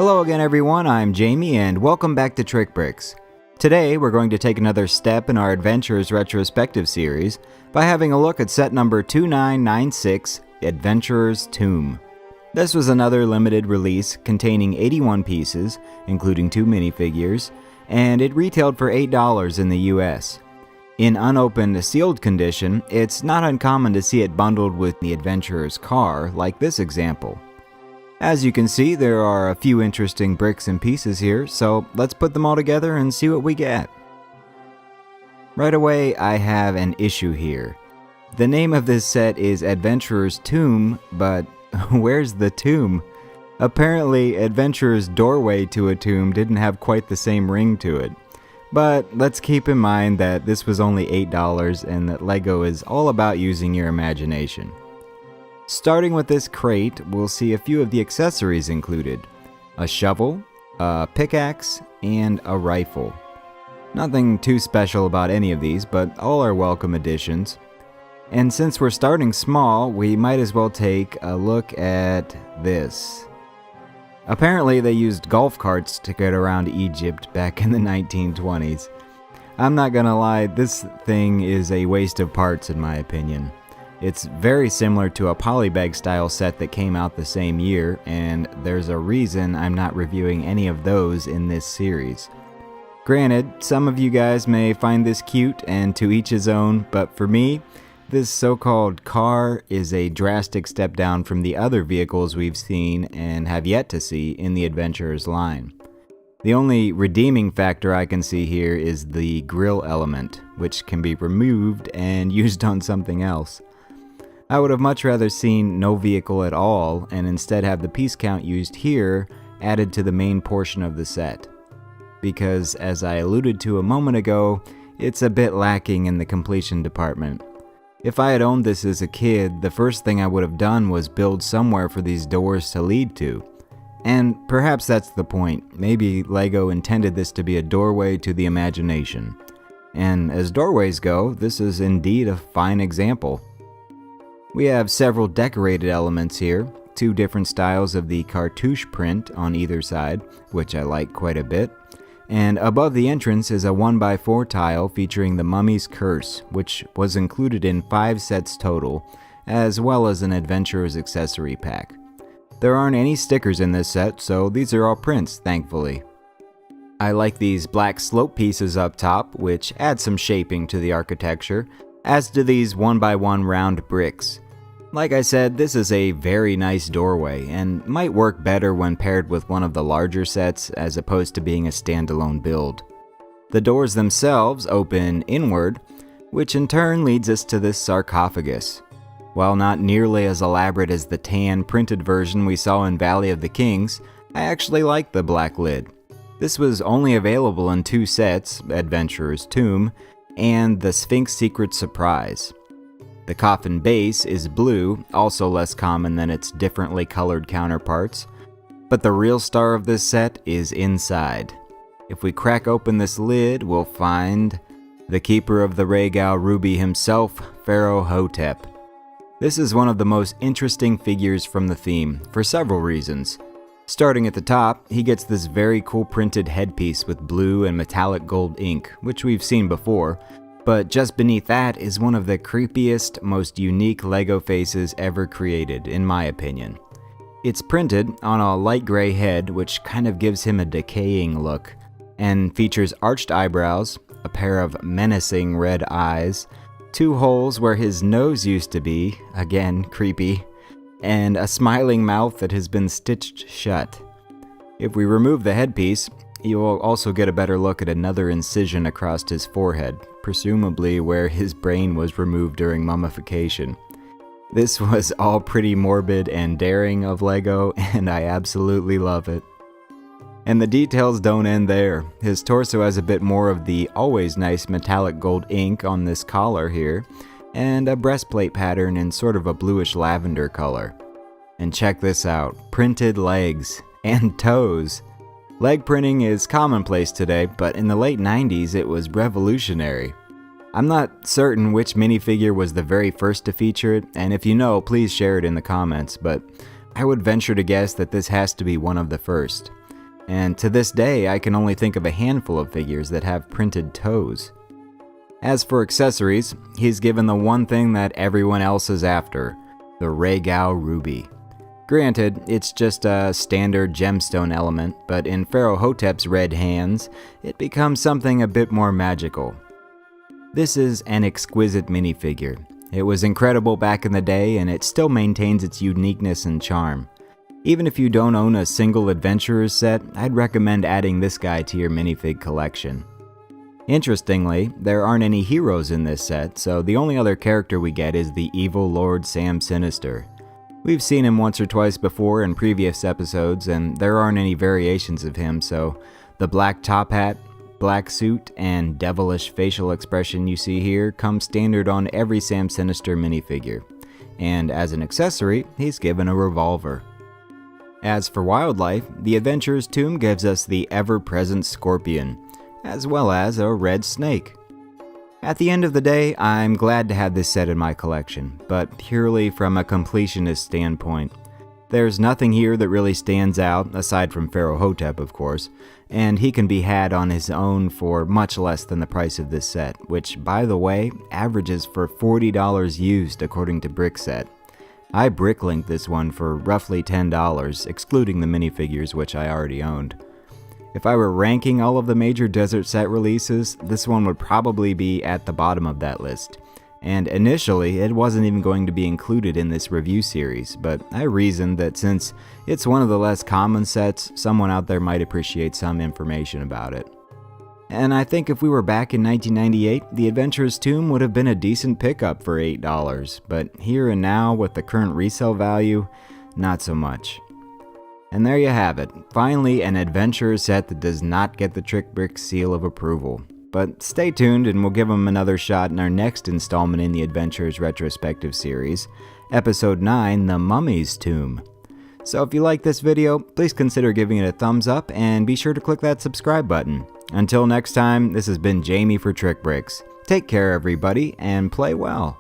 Hello again everyone, I'm Jamie and welcome back to TrikBrix. Today we're going to take another step in our Adventures Retrospective series by having a look at set number 2996, Adventurer's Tomb. This was another limited release containing 81 pieces, including 2 minifigures, and it retailed for $8 in the US. In unopened, sealed condition, it's not uncommon to see it bundled with the adventurer's car, like this example. As you can see, there are a few interesting bricks and pieces here, so let's put them all together and see what we get. Right away, I have an issue here. The name of this set is Adventurer's Tomb, but where's the tomb? Apparently, Adventurer's doorway to a tomb didn't have quite the same ring to it. But let's keep in mind that this was only $8 and that LEGO is all about using your imagination. Starting with this crate, we'll see a few of the accessories included. A shovel, a pickaxe, and a rifle. Nothing too special about any of these, but all are welcome additions. And since we're starting small, we might as well take a look at this. Apparently they used golf carts to get around Egypt back in the 1920s. I'm not gonna lie, this thing is a waste of parts in my opinion. It's very similar to a polybag style set that came out the same year, and there's a reason I'm not reviewing any of those in this series. Granted, some of you guys may find this cute and to each his own, but for me, this so-called car is a drastic step down from the other vehicles we've seen and have yet to see in the Adventurers line. The only redeeming factor I can see here is the grill element, which can be removed and used on something else. I would have much rather seen no vehicle at all and instead have the piece count used here added to the main portion of the set. Because as I alluded to a moment ago, it's a bit lacking in the completion department. If I had owned this as a kid, the first thing I would have done was build somewhere for these doors to lead to. And perhaps that's the point. Maybe LEGO intended this to be a doorway to the imagination. And as doorways go, this is indeed a fine example. We have several decorated elements here, 2 different styles of the cartouche print on either side, which I like quite a bit, and above the entrance is a 1x4 tile featuring the Mummy's Curse, which was included in 5 sets total, as well as an Adventurer's accessory pack. There aren't any stickers in this set, so these are all prints, thankfully. I like these black slope pieces up top, which add some shaping to the architecture, as do these 1x1 round bricks. Like I said, this is a very nice doorway and might work better when paired with one of the larger sets as opposed to being a standalone build. The doors themselves open inward, which in turn leads us to this sarcophagus. While not nearly as elaborate as the tan printed version we saw in Valley of the Kings, I actually like the black lid. This was only available in 2 sets, Adventurer's Tomb and the Sphinx Secret Surprise. The coffin base is blue, also less common than its differently colored counterparts, but the real star of this set is inside. If we crack open this lid, we'll find the keeper of the Regao ruby himself, Pharaoh Hotep. This is one of the most interesting figures from the theme, for several reasons. Starting at the top, he gets this very cool printed headpiece with blue and metallic gold ink, which we've seen before, but just beneath that is one of the creepiest, most unique LEGO faces ever created, in my opinion. It's printed on a light gray head, which kind of gives him a decaying look, and features arched eyebrows, a pair of menacing red eyes, 2 holes where his nose used to be, again creepy, and a smiling mouth that has been stitched shut. If we remove the headpiece, you will also get a better look at another incision across his forehead, presumably where his brain was removed during mummification. This was all pretty morbid and daring of LEGO, and I absolutely love it. And the details don't end there. His torso has a bit more of the always nice metallic gold ink on this collar here, and a breastplate pattern in sort of a bluish lavender color. And check this out, printed legs and toes. Leg printing is commonplace today, but in the late 90s it was revolutionary. I'm not certain which minifigure was the very first to feature it, and if you know, please share it in the comments, but I would venture to guess that this has to be one of the first. and to this day I can only think of a handful of figures that have printed toes. As for accessories, he's given the one thing that everyone else is after, the Regao Ruby. Granted, it's just a standard gemstone element, but in Pharaoh Hotep's red hands, it becomes something a bit more magical. This is an exquisite minifigure. It was incredible back in the day, and it still maintains its uniqueness and charm. Even if you don't own a single Adventurers set, I'd recommend adding this guy to your minifig collection. Interestingly, there aren't any heroes in this set, so the only other character we get is the evil Lord Sam Sinister. We've seen him once or twice before in previous episodes, and there aren't any variations of him, so the black top hat, black suit, and devilish facial expression you see here come standard on every Sam Sinister minifigure. And as an accessory, he's given a revolver. As for wildlife, the Adventurer's Tomb gives us the ever-present scorpion, as well as a red snake. At the end of the day, I'm glad to have this set in my collection, but purely from a completionist standpoint. There's nothing here that really stands out, aside from Pharaoh Hotep of course, and he can be had on his own for much less than the price of this set, which, by the way, averages for $40 used according to Brickset. I bricklinked this one for roughly $10, excluding the minifigures which I already owned. If I were ranking all of the major Desert Set releases, this one would probably be at the bottom of that list. And initially, it wasn't even going to be included in this review series, but I reasoned that since it's one of the less common sets, someone out there might appreciate some information about it. And I think if we were back in 1998, the Adventurer's Tomb would have been a decent pickup for $8, but here and now, with the current resale value, not so much. And there you have it, finally an Adventurer set that does not get the TrikBrix seal of approval. But stay tuned and we'll give them another shot in our next installment in the Adventurers Retrospective series, Episode 9, The Mummy's Tomb. So if you like this video, please consider giving it a thumbs up and be sure to click that subscribe button. Until next time, this has been Jamie for TrikBrix. Take care everybody and play well.